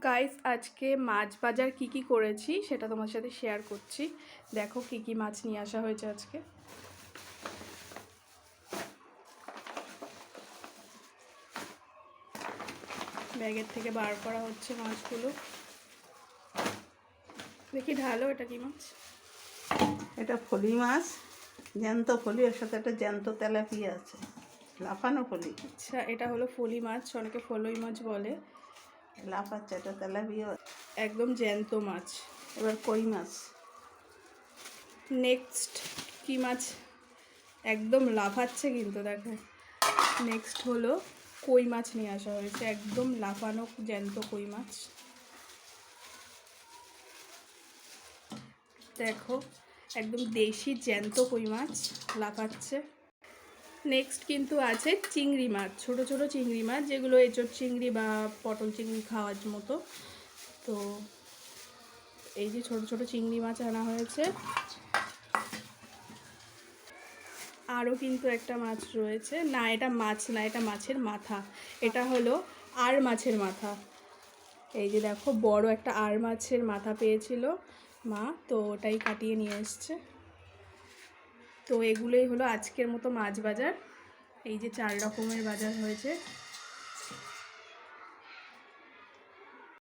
Guys আজকে মাছ বাজার কি করেছি সেটা তোমার সাথে শেয়ার করছি। দেখো কি মাছ নিয়ে আসা হয়েছে আজকে। ব্যাগের থেকে বার করা হচ্ছে মাছগুলো। দেখি ঢালো, এটা কি মাছ? এটা ফলি মাছ, জ্যান্ত ফলি, ওর সাথে একটা জ্যান্ত তেলাপিয়া আছে, লাফানো ফলি। আচ্ছা, এটা হলো ফলি মাছ, অনেকে ফলই মাছ বলে। লাফাচ্ছে, এটা তেলাপিয়া, একদম জ্যান্ত মাছ। এবার কই মাছ। নেক্সট কি মাছ? একদম লাফাচ্ছে কিন্তু, দেখো। নেক্সট হলো কই মাছ নিয়ে আসা হয়েছে, একদম লাফানো জ্যান্ত কই মাছ। দেখো একদম দেশি জ্যান্ত কই মাছ লাফাচ্ছে। নেক্সট কিন্তু আছে চিংড়ি মাছ, ছোট ছোট চিংড়ি মাছ, যেগুলো এঁচোড় চিংড়ি বা পটল চিংড়ি খাওয়ার মতো। তো এই যে ছোট ছোট চিংড়ি মাছ আনা হয়েছে। আরও কিন্তু একটা মাছ রয়েছে, না এটা মাছ না, এটা মাছের মাথা। এটা হলো আর মাছের মাথা। এই যে দেখো বড় একটা আর মাছের মাথা পেয়েছিল মা, তো ওটাই কাটিয়ে নিয়ে এসছে। তো এগুলোই হলো আজকের মতো মাছ বাজার। এই যে 4 রকমের বাজার হয়েছে।